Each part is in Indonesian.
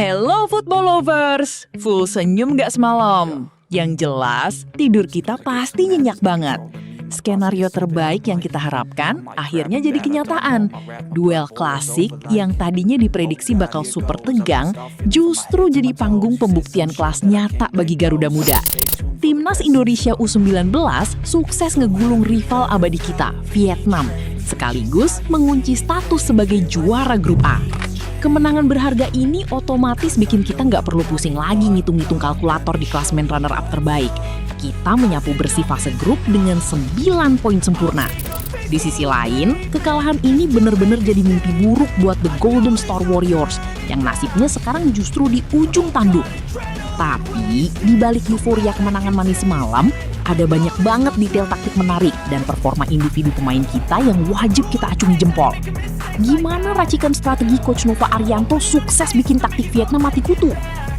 Hello football lovers, full senyum gak semalam? Yang jelas, tidur kita pasti nyenyak banget. Skenario terbaik yang kita harapkan akhirnya jadi kenyataan. Duel klasik yang tadinya diprediksi bakal super tegang, justru jadi panggung pembuktian kelas nyata bagi Garuda Muda. Timnas Indonesia U19 sukses ngegulung rival abadi kita, Vietnam, sekaligus mengunci status sebagai juara grup A. Kemenangan berharga ini otomatis bikin kita nggak perlu pusing lagi ngitung-ngitung kalkulator di klasemen runner-up terbaik. Kita menyapu bersih fase grup dengan 9 poin sempurna. Di sisi lain, kekalahan ini benar-benar jadi mimpi buruk buat The Golden Star Warriors yang nasibnya sekarang justru di ujung tanduk. Tapi, di balik euforia kemenangan manis semalam, ada banyak banget detail taktik menarik dan performa individu pemain kita yang wajib kita acungi jempol. Gimana racikan strategi Coach Nova Arianto sukses bikin taktik Vietnam mati kutu?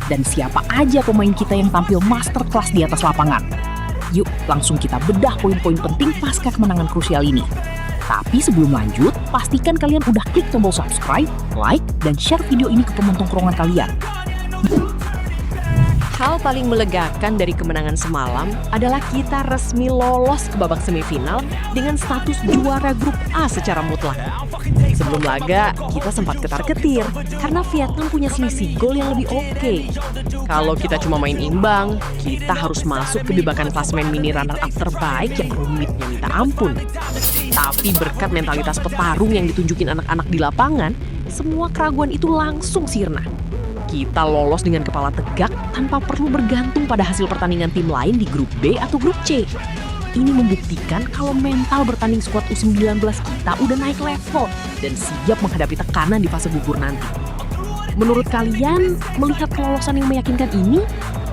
Dan siapa aja pemain kita yang tampil masterclass di atas lapangan? Yuk, langsung kita bedah poin-poin penting pasca kemenangan krusial ini. Tapi sebelum lanjut, pastikan kalian udah klik tombol subscribe, like, dan share video ini ke teman tongkrongan kalian. Hal paling melegakan dari kemenangan semalam adalah kita resmi lolos ke babak semifinal dengan status juara grup A secara mutlak. Sebelum laga, kita sempat ketar-ketir karena Vietnam punya selisih gol yang lebih oke. Kalau kita cuma main imbang, kita harus masuk ke jebakan klasemen mini runner-up terbaik yang rumitnya minta ampun. Tapi berkat mentalitas petarung yang ditunjukin anak-anak di lapangan, semua keraguan itu langsung sirna. Kita lolos dengan kepala tegak tanpa perlu bergantung pada hasil pertandingan tim lain di grup B atau grup C. Ini membuktikan kalau mental bertanding skuad U19 kita udah naik level dan siap menghadapi tekanan di fase gugur nanti. Menurut kalian, melihat kelolosan yang meyakinkan ini,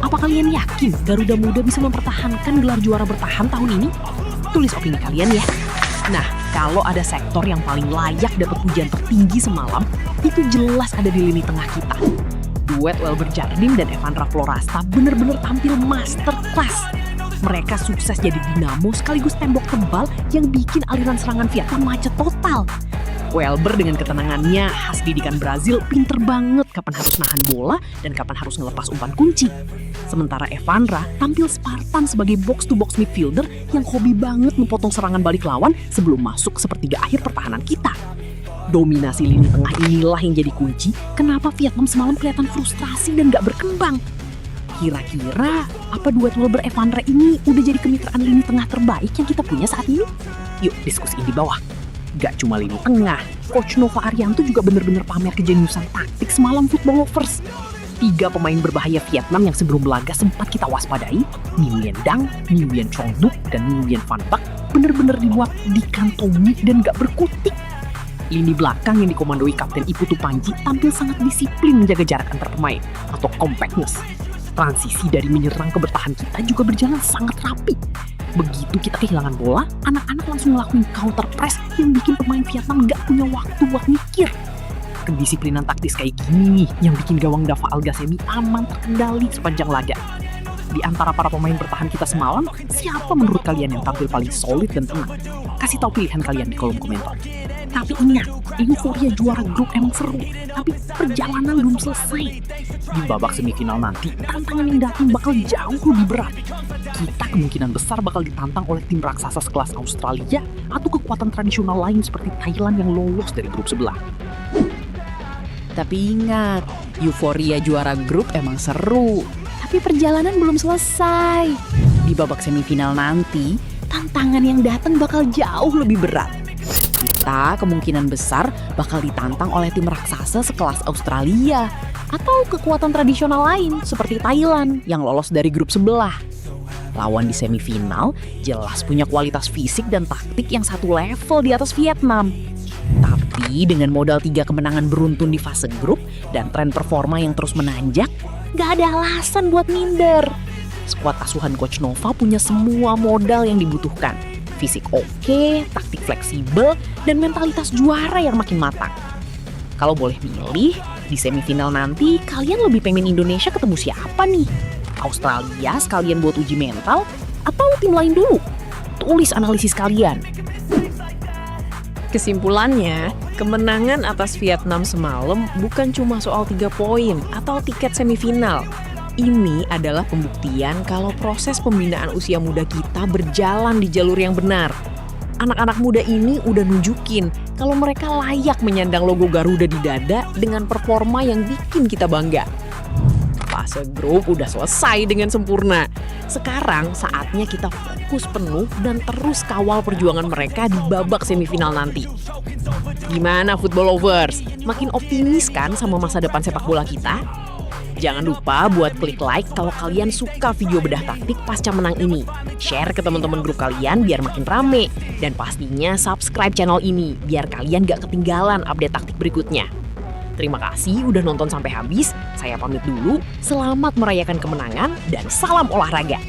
apa kalian yakin Garuda Muda bisa mempertahankan gelar juara bertahan tahun ini? Tulis opini kalian ya. Nah, kalau ada sektor yang paling layak dapat pujian tertinggi semalam, itu jelas ada di lini tengah kita. Duet Welber Jardim dan Evandra Florasta benar-benar tampil masterclass. Mereka sukses jadi dinamo sekaligus tembok tebal yang bikin aliran serangan Vietnam macet total. Welber dengan ketenangannya khas didikan Brazil pinter banget kapan harus nahan bola dan kapan harus ngelepas umpan kunci. Sementara Evandra tampil Spartan sebagai box-to-box midfielder yang hobi banget memotong serangan balik lawan sebelum masuk sepertiga akhir pertahanan kita. Dominasi lini tengah inilah yang jadi kunci kenapa Vietnam semalam kelihatan frustrasi dan gak berkembang. Kira-kira apa duet Welber Evandra ini udah jadi kemitraan lini tengah terbaik yang kita punya saat ini? Yuk diskusiin di bawah. Gak cuma lini tengah, Coach Nova Arianto juga bener-bener pamer kejeniusan taktik semalam football lovers. 3 pemain berbahaya Vietnam yang sebelum laga sempat kita waspadai, Nguyen Dang, Nguyen Chong Duc, dan Nguyen Van Bak bener-bener dibuat dikantongi dan gak berkutik. Lini belakang yang dikomandoi Kapten Iputu Panji tampil sangat disiplin menjaga jarak antar pemain atau compactness. Transisi dari menyerang ke bertahan kita juga berjalan sangat rapi. Begitu kita kehilangan bola, anak-anak langsung ngelakuin counter press yang bikin pemain Vietnam gak punya waktu buat mikir. Kedisiplinan taktis kayak gini nih yang bikin gawang Dava Algasemi aman terkendali sepanjang laga. Di antara para pemain bertahan kita semalam, siapa menurut kalian yang tampil paling solid dan tenang? Kasih tahu pilihan kalian di kolom komentar. Tapi ingat, euforia juara grup emang seru, tapi perjalanan belum selesai. Di babak semifinal nanti, tantangan yang datang bakal jauh lebih berat. Kita kemungkinan besar bakal ditantang oleh tim raksasa sekelas Australia atau kekuatan tradisional lain seperti Thailand yang lolos dari grup sebelah. Tapi ingat, euforia juara grup emang seru. Tapi perjalanan belum selesai. Di babak semifinal nanti, tantangan yang datang bakal jauh lebih berat. Kita kemungkinan besar bakal ditantang oleh tim raksasa sekelas Australia atau kekuatan tradisional lain seperti Thailand yang lolos dari grup sebelah. Lawan di semifinal jelas punya kualitas fisik dan taktik yang satu level di atas Vietnam. Tapi dengan modal 3 kemenangan beruntun di fase grup dan tren performa yang terus menanjak, gak ada alasan buat minder. Skuad asuhan Coach Nova punya semua modal yang dibutuhkan. Fisik oke, taktik fleksibel, dan mentalitas juara yang makin matang. Kalau boleh milih, di semifinal nanti kalian lebih pengen Indonesia ketemu siapa nih? Australia sekalian buat uji mental, atau tim lain dulu? Tulis analisis kalian. Kesimpulannya, kemenangan atas Vietnam semalam bukan cuma soal 3 poin atau tiket semifinal. Ini adalah pembuktian kalau proses pembinaan usia muda kita berjalan di jalur yang benar. Anak-anak muda ini udah nunjukin kalau mereka layak menyandang logo Garuda di dada dengan performa yang bikin kita bangga. Fase grup udah selesai dengan sempurna. Sekarang saatnya kita fokus penuh dan terus kawal perjuangan mereka di babak semifinal nanti. Gimana football lovers? Makin optimis kan sama masa depan sepak bola kita? Jangan lupa buat klik like kalau kalian suka video bedah taktik pasca menang ini. Share ke teman-teman grup kalian biar makin rame. Dan pastinya subscribe channel ini biar kalian gak ketinggalan update taktik berikutnya. Terima kasih udah nonton sampai habis. Saya pamit dulu. Selamat merayakan kemenangan dan salam olahraga.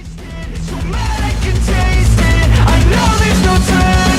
I know there's no turning